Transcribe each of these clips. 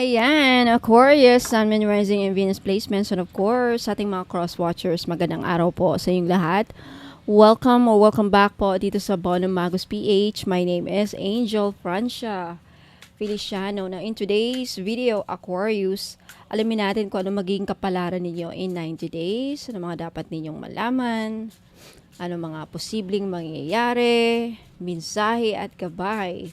Ayan, Aquarius, Sun, Moon, Rising, and Venus placements. And of course, sa ating mga cross-watchers, magandang araw po sa inyong lahat. Welcome or welcome back po dito sa Bonum Magus PH. My name is Angel Francia Feliciano. Now, in today's video, Aquarius, alamin natin kung ano magiging kapalaran ninyo in 90 days, ano mga dapat ninyong malaman, ano mga posibleng mangyayari, mensahe at gabay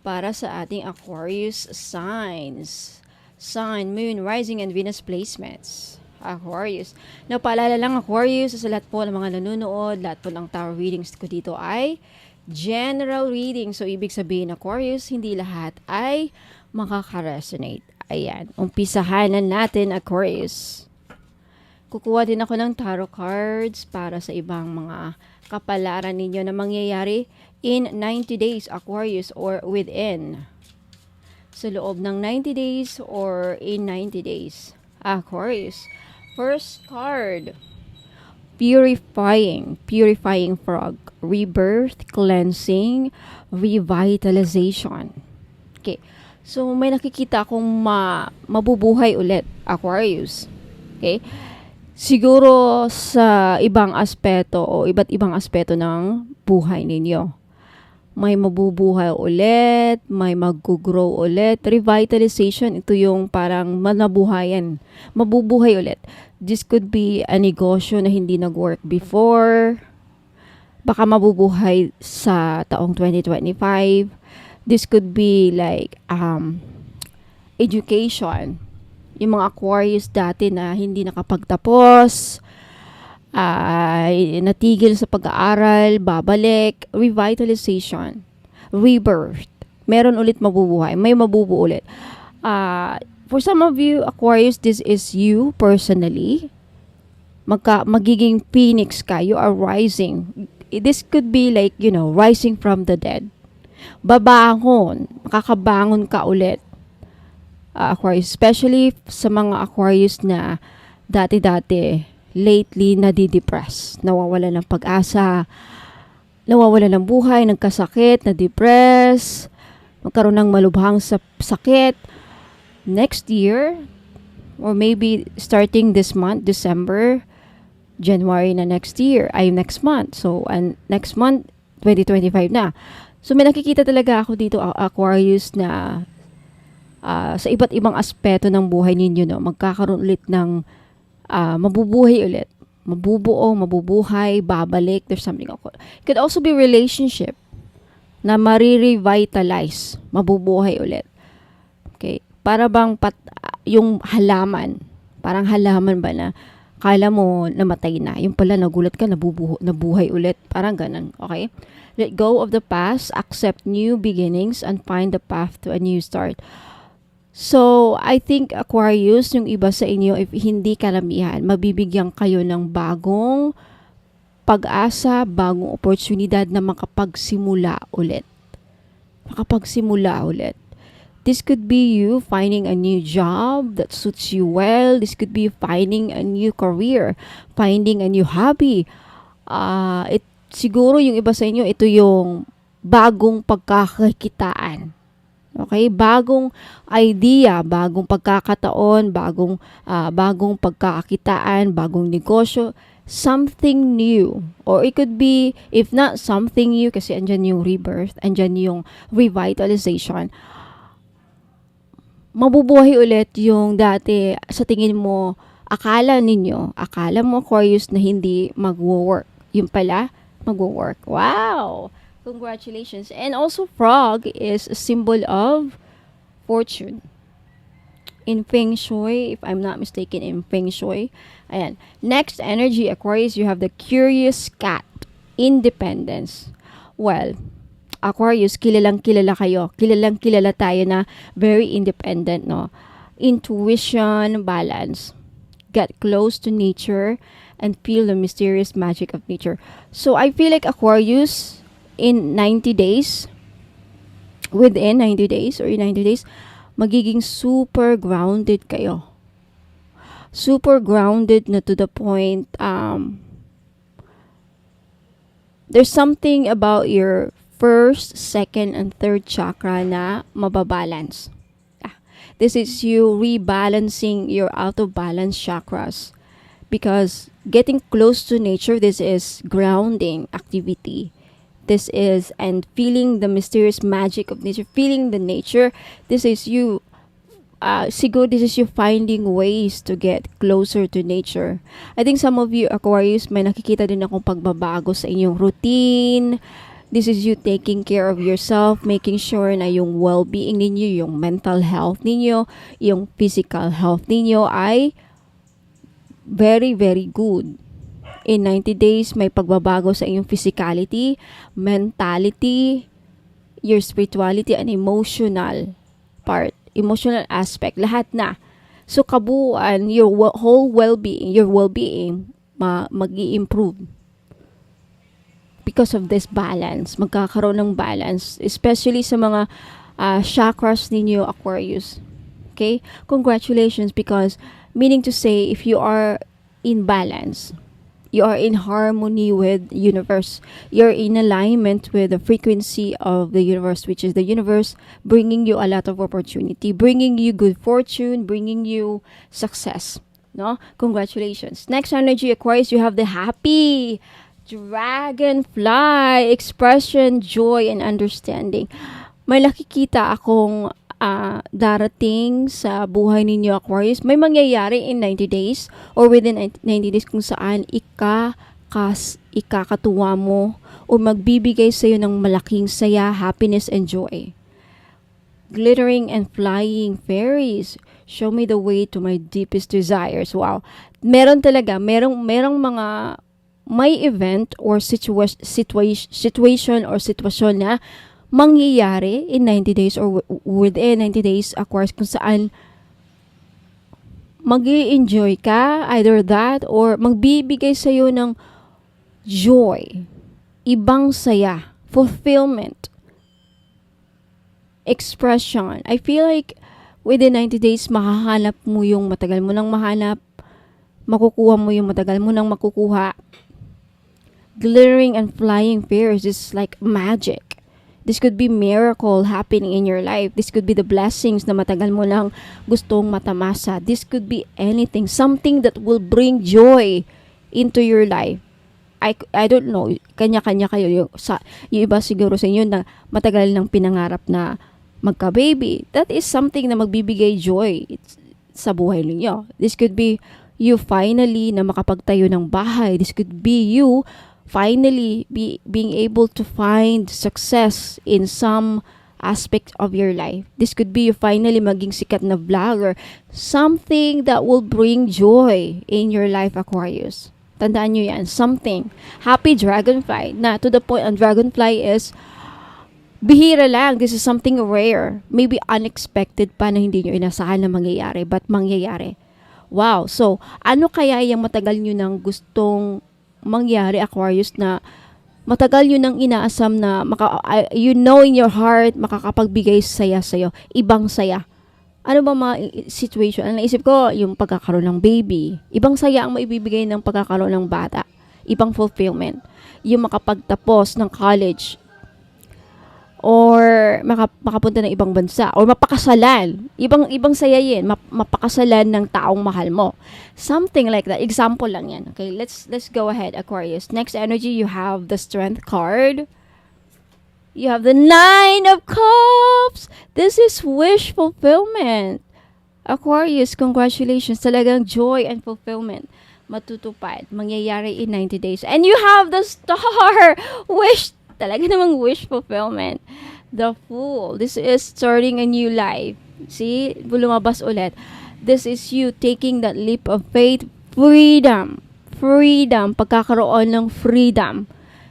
para sa ating Aquarius signs. Sun, Moon, Rising, and Venus placements. Aquarius. Now, paalala lang Aquarius, sa lahat po ng mga nanonood, lahat po ng tarot readings ko dito ay general reading. So, ibig sabihin Aquarius, hindi lahat ay makaka-resonate. Ayan, umpisahan na natin Aquarius. Kukuha din ako ng tarot cards para sa ibang mga kapalaran ninyo na mangyayari in 90 days, Aquarius, or within. Sa loob ng 90 days or in 90 days, Aquarius. First card, purifying frog, rebirth, cleansing, revitalization. Okay, so may nakikita akong mabubuhay ulit, Aquarius. Okay, siguro sa ibang aspeto o iba't ibang aspeto ng buhay ninyo. May mabubuhay ulit, may mag-grow ulit. Revitalization, ito yung parang manabuhayan. Mabubuhay ulit. This could be a negosyo na hindi nag-work before. Baka mabubuhay sa taong 2025. This could be like education. Yung mga Aquarius dati na hindi nakapagtapos, natigil sa pag-aaral, babalik, revitalization, rebirth. Meron ulit mabubuhay, may mabubuo ulit. For some of you, Aquarius, this is you personally. Magiging phoenix ka, you are rising. This could be like, rising from the dead. Babangon, makakabangon ka ulit. Aquarius, especially sa mga Aquarius na dati-dati, lately nadidepress, nawawala ng pag-asa, nawawala ng buhay, nagkasakit, na-depress, magkaroon ng malubhang sakit. Next year, or maybe starting this month, December, January na next month. So, and next month, 2025 na. So, may nakikita talaga ako dito, Aquarius, na sa iba't ibang aspeto ng buhay ninyo, no, magkakaroon ulit ng mabubuhay ulit. Mabubuo, mabubuhay, babalik. There's something ako. It could also be relationship na marirevitalize, mabubuhay ulit. Okay. Para bang yung halaman, parang halaman ba na kala mo namatay na. Yung pala nagulat ka, nabuhay ulit. Parang ganun. Okay. Let go of the past, accept new beginnings, and find the path to a new start. So, I think Aquarius, yung iba sa inyo, if hindi karamihan, mabibigyan kayo ng bagong pag-asa, bagong oportunidad na makapagsimula ulit. This could be you finding a new job that suits you well. This could be finding a new career, finding a new hobby. Siguro yung iba sa inyo, ito yung bagong pagkakakitaan. Okay, bagong idea, bagong pagkakataon, bagong pagkakakitaan, bagong negosyo, something new. Or it could be, if not something new, kasi andyan yung rebirth, andyan yung revitalization. Mabubuhay ulit yung dati sa tingin mo, akala mo Aquarius na hindi mag-work. Yung pala, mag-work. Wow! Congratulations. And also, frog is a symbol of fortune. In Feng Shui, if I'm not mistaken, in Feng Shui. Ayan. Next energy, Aquarius, you have the curious cat. Independence. Well, Aquarius, kilalang kilala kayo. Kilalang kilala tayo na very independent, no? Intuition, balance. Get close to nature and feel the mysterious magic of nature. So, I feel like Aquarius, in 90 days, within 90 days or in 90 days, magiging super grounded kayo. Super grounded na to the point, there's something about your first, second, and third chakra na mababalance. This is you rebalancing your out of balance chakras. Because getting close to nature, this is grounding activity. This is, and feeling the mysterious magic of nature, feeling the nature. This is you, siguro this is you finding ways to get closer to nature. I think some of you Aquarius, may nakikita din akong pagbabago sa inyong routine. This is you taking care of yourself, making sure na yung well-being ninyo, yung mental health ninyo, yung physical health ninyo ay very, very good. In 90 days, may pagbabago sa iyong physicality, mentality, your spirituality, and emotional part, emotional aspect, lahat na. So, kabuuan, your whole well-being, mag-i-improve. Because of this balance, magkakaroon ng balance, especially sa mga chakras ninyo, Aquarius. Okay? Congratulations, because meaning to say, if you are in balance, you are in harmony with the universe, you're in alignment with the frequency of the universe, which is the universe bringing you a lot of opportunity, bringing you good fortune, bringing you success. No? Congratulations. Next energy, Aquarius, you have the happy dragonfly, expression, joy, and understanding. May nakikita akong darating sa buhay ninyo, Aquarius. May mangyayari in 90 days or within 90 days kung saan ikakatuwa mo o magbibigay sa iyo ng malaking saya, happiness, and joy. Glittering and flying fairies, show me the way to my deepest desires. Wow. Meron talaga, merong mga may event or situation or sitwasyon na mangyayari in 90 days or within 90 days, Aquarius, kung saan mag-i-enjoy ka, either that or magbibigay sa'yo ng joy, ibang saya, fulfillment, expression. I feel like within 90 days, mahahanap mo yung matagal mo nang mahanap, makukuha mo yung matagal mo nang makukuha. Glittering and flying fairies is like magic. This could be miracle happening in your life. This could be the blessings na matagal mo lang gustong matamasa. This could be anything. Something that will bring joy into your life. I don't know. Kanya-kanya kayo. Yung iba siguro sa inyo na matagal nang pinangarap na magka-baby. That is something na magbibigay joy sa buhay ninyo. This could be you finally na makapagtayo ng bahay. This could be you finally being able to find success in some aspect of your life. This could be you finally maging sikat na vlogger. Something that will bring joy in your life, Aquarius. Tandaan nyo yan. Something. Happy dragonfly. Na to the point, ang dragonfly is bihira lang. This is something rare. Maybe unexpected pa na hindi nyo inasahan na mangyayari. But mangyayari. Wow. So, ano kaya yung matagal nyo nang gustong mangyari, Aquarius, na matagal yun ang inaasam na you know in your heart makakapagbigay saya sa'yo, ibang saya. Ano ba mga situation? Ang naisip ko, yung pagkakaroon ng baby. Ibang saya ang maibibigay ng pagkakaroon ng bata. Ibang fulfillment. Yung makapagtapos ng college or makapunta ng ibang bansa or mapakasalan. Ibang saya yan. Mapakasalan ng taong mahal mo. Something like that. Example lang yan. Okay, let's go ahead, Aquarius. Next energy, you have the Strength card. You have the Nine of Cups. This is wish fulfillment. Aquarius, congratulations. Talagang joy and fulfillment matutupad. Mangyayari in 90 days. And you have the Star. Wish. Talaga namang wish fulfillment. The Fool. This is starting a new life. See? Lumabas ulit. This is you taking that leap of faith. Freedom. Freedom. Pagkakaroon ng freedom.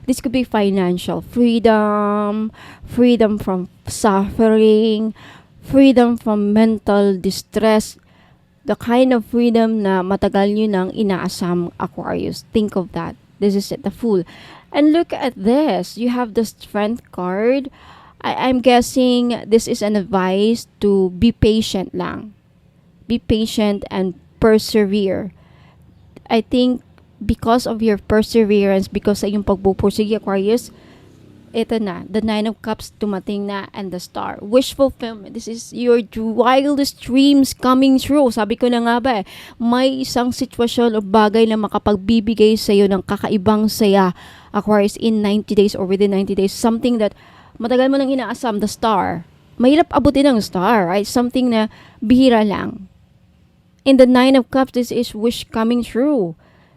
This could be financial freedom. Freedom from suffering. Freedom from mental distress. The kind of freedom na matagal nyo nang inaasam, Aquarius. Think of that. This is it. The Fool. And look at this. You have the Strength card. I'm guessing this is an advice to be patient lang. Be patient and persevere. I think because of your perseverance, because sa iyong pagpupursige, Aquarius, ito na, the Nine of Cups dumating na, and the Star. Wish fulfillment. This is your wildest dreams coming true. Sabi ko na nga ba may isang sitwasyon o bagay na makapagbibigay sa iyo ng kakaibang saya, Aquarius, in 90 days or within 90 days. Something that matagal mo nang inaasam, the Star. Mahirap abutin ng Star, right? Something na bihira lang. In the Nine of Cups, this is wish coming true.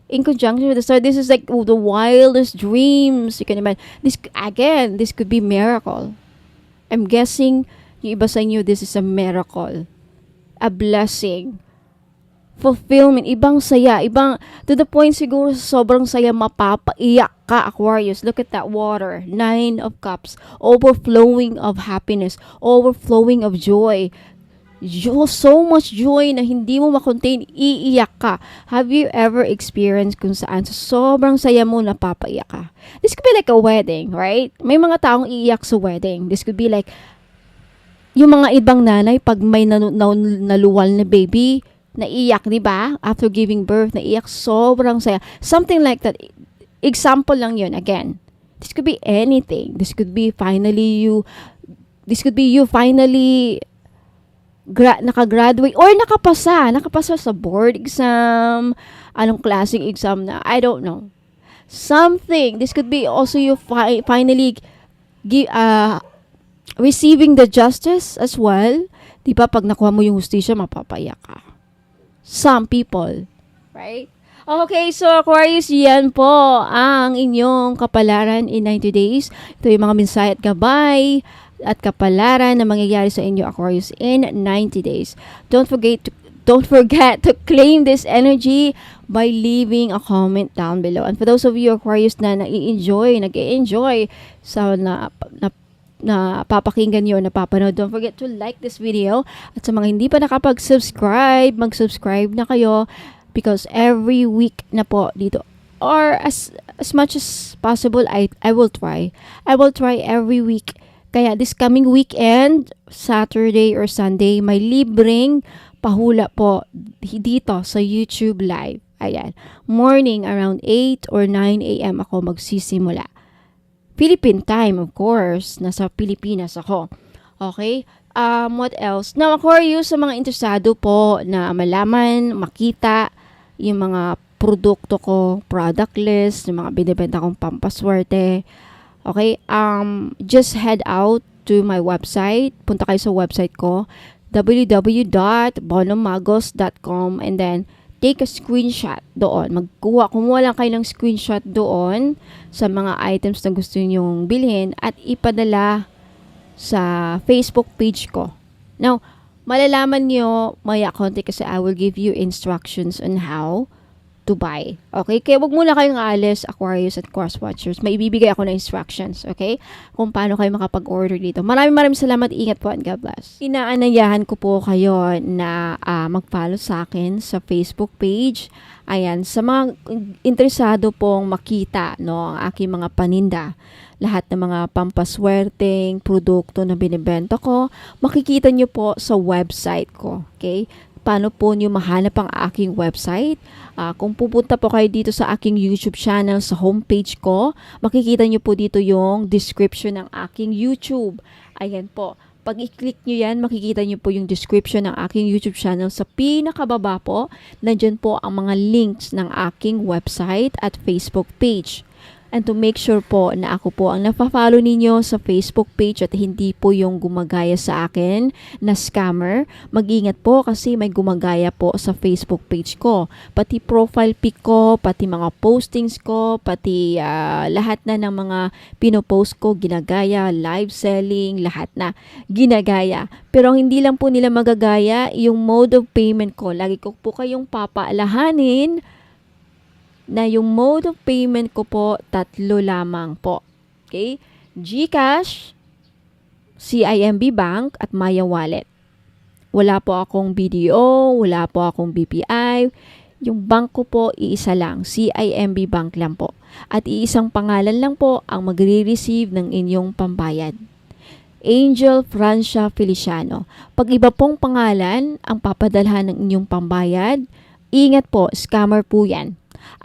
In conjunction with the Star, this is like the wildest dreams you can imagine. This could be miracle. I'm guessing yung iba sa inyo, this is a miracle, a blessing, fulfillment, ibang saya, to the point siguro sobrang saya, mapapaiyak ka, Aquarius. Look at that water, Nine of Cups, overflowing of happiness, overflowing of joy. So much joy na hindi mo makontain, iiyak ka. Have you ever experienced kung saan sobrang saya mo, napapaiyak ka? This could be like a wedding, right? May mga taong iiyak sa wedding. This could be like yung mga ibang nanay pag may naluwal na baby, naiyak, di ba? After giving birth, naiyak, sobrang saya. Something like that. Example lang yun. Again, this could be anything. This could be you finally nakagraduate or nakapasa sa board exam, anong klaseng exam na, I don't know. Something. This could be also you finally receiving the justice as well. Di ba, pag nakuha mo yung hustisya, mapapaiyak ka. Some people, right? Okay, so Aquarius, yan po ang inyong kapalaran in 90 days. Ito yung mga mensahe at gabay at kapalaran na mangyayari sa inyo, Aquarius, in 90 days. Don't forget to claim this energy by leaving a comment down below. And for those of you, Aquarius, na nag-enjoy sa napapakinggan nyo, napapanood, don't forget to like this video. At sa mga hindi pa nakapag-subscribe, mag-subscribe na kayo, because every week na po dito, or as much as possible, I will try every week. Kaya this coming weekend, Saturday or Sunday, may libreng pahula po dito sa YouTube Live. Ayan. Morning around 8 or 9 a.m. ako magsisimula. Philippine time, of course. Nasa Pilipinas ako. Okay? What else? Now, Aquarius, sa mga interesado po na malaman, makita yung mga produkto ko, product list, yung mga binibenta kong pampaswerte. Okay, just head out to my website. Punta kayo sa website ko, www.bonomagos.com, and then take a screenshot doon. Kumuha lang kayo ng screenshot doon sa mga items na gusto nyong bilhin at ipadala sa Facebook page ko. Now, malalaman nyo maya konti kasi I will give you instructions on how to buy. Okay? Kaya wag muna kayong aalis, Aquarius at Cross Watchers. May ibibigay ako na instructions, okay? Kung paano kayo makapag-order dito. Maraming salamat. Ingat po and God bless. Inaanayahan ko po kayo na mag-follow sa akin sa Facebook page. Ayan, sa mga interesado pong makita, no, ang aking mga paninda, lahat ng mga pampaswerteng produkto na binibenta ko, makikita nyo po sa website ko. Okay? Paano po nyo mahanap ang aking website? Kung pupunta po kayo dito sa aking YouTube channel, sa homepage ko, makikita nyo po dito yung description ng aking YouTube. Ayan po. Pag i-click nyo yan, makikita nyo po yung description ng aking YouTube channel. Sa pinakababa po, nandyan po ang mga links ng aking website at Facebook page. And to make sure po na ako po ang napafollow ninyo sa Facebook page at hindi po yung gumagaya sa akin na scammer, mag-ingat po kasi may gumagaya po sa Facebook page ko. Pati profile pic ko, pati mga postings ko, pati lahat na ng mga pinopost ko, ginagaya, live selling, lahat na ginagaya. Pero hindi lang po nila magagaya yung mode of payment ko. Lagi ko po kayong papaalahanin na yung mode of payment ko po, 3 lamang po. Okay? GCash, CIMB Bank, at Maya Wallet. Wala po akong BDO, wala po akong BPI. Yung bank ko po, iisa lang. CIMB Bank lang po. At iisang pangalan lang po ang magre-receive ng inyong pambayad. Angel Francia Feliciano. Pag iba pong pangalan ang papadalhan ng inyong pambayad, ingat po, scammer po yan.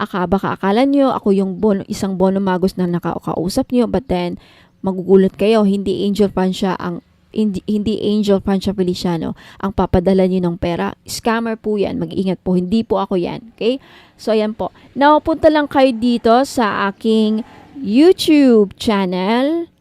Baka akala nyo ako yung isang bonomagos na nakakausap nyo, but then magugulat kayo, hindi Angel Francia hindi Angel Francia Feliciano ang papadala niyo ng pera. Scammer po yan. Mag-iingat po. Hindi po ako yan. Okay? So, ayan po. Now, punta lang kayo dito sa aking YouTube channel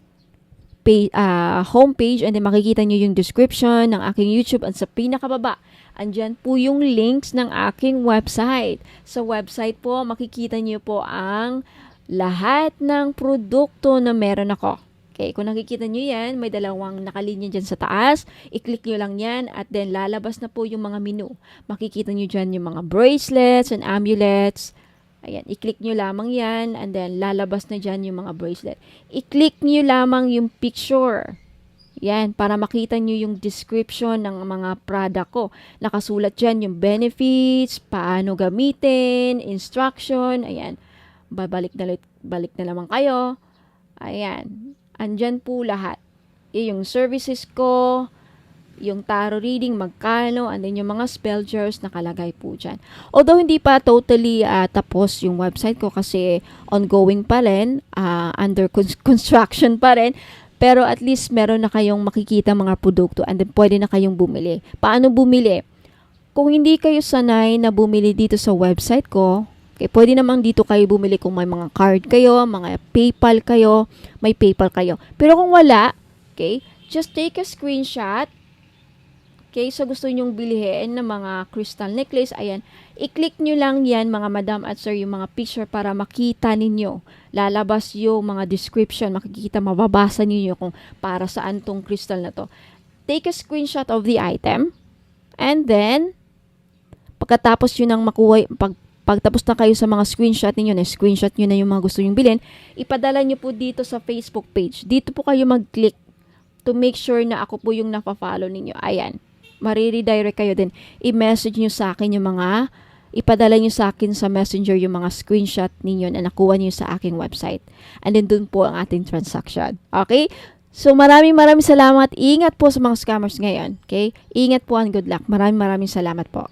homepage, and then makikita nyo yung description ng aking YouTube, at sa pinakababa andyan po yung links ng aking website. Sa website po makikita nyo po ang lahat ng produkto na meron ako. Okay, kung nakikita nyo yan, may dalawang nakalinya dyan sa taas. I-click nyo lang yan at then lalabas na po yung mga menu. Makikita nyo dyan yung mga bracelets and amulets. Ayan, i-click nyo lamang yan and then lalabas na dyan yung mga bracelet. I-click nyo lamang yung picture. Yan, para makita nyo yung description ng mga product ko. Nakasulat dyan yung benefits, paano gamitin, instruction, ayan. Balik na lamang kayo. Ayan, andyan po lahat. Yung services ko, yung tarot reading, magkano, and then yung mga spell jars nakalagay po dyan. Although hindi pa totally tapos yung website ko kasi ongoing pa rin, under construction pa rin, pero at least meron na kayong makikita mga produkto and then pwede na kayong bumili. Paano bumili? Kung hindi kayo sanay na bumili dito sa website ko, okay, pwede namang dito kayo bumili kung may mga card kayo, mga PayPal kayo, may PayPal kayo. Pero kung wala, okay, just take a screenshot. Okay, so gusto nyong bilhin ng mga crystal necklace, ayan, i-click nyo lang yan mga madam at sir, yung mga picture para makita ninyo. Lalabas yung mga description, makikita, mababasa ninyo kung para saan tong crystal na to. Take a screenshot of the item, and then, pagkatapos yun ang makuha, pagtapos na kayo sa mga screenshot ninyo, screenshot nyo na yung mga gusto nyong bilhin, ipadala nyo po dito sa Facebook page. Dito po kayo mag-click to make sure na ako po yung nafa-follow ninyo. Ayan. Mariredirect kayo din. I-message nyo sa akin yung mga, ipadala nyo sa akin sa messenger yung mga screenshot ninyo na nakuha nyo sa aking website. And then dun po ang ating transaction. Okay? So maraming salamat. Ingat po sa mga scammers ngayon. Okay? Ingat po and good luck. Maraming salamat po.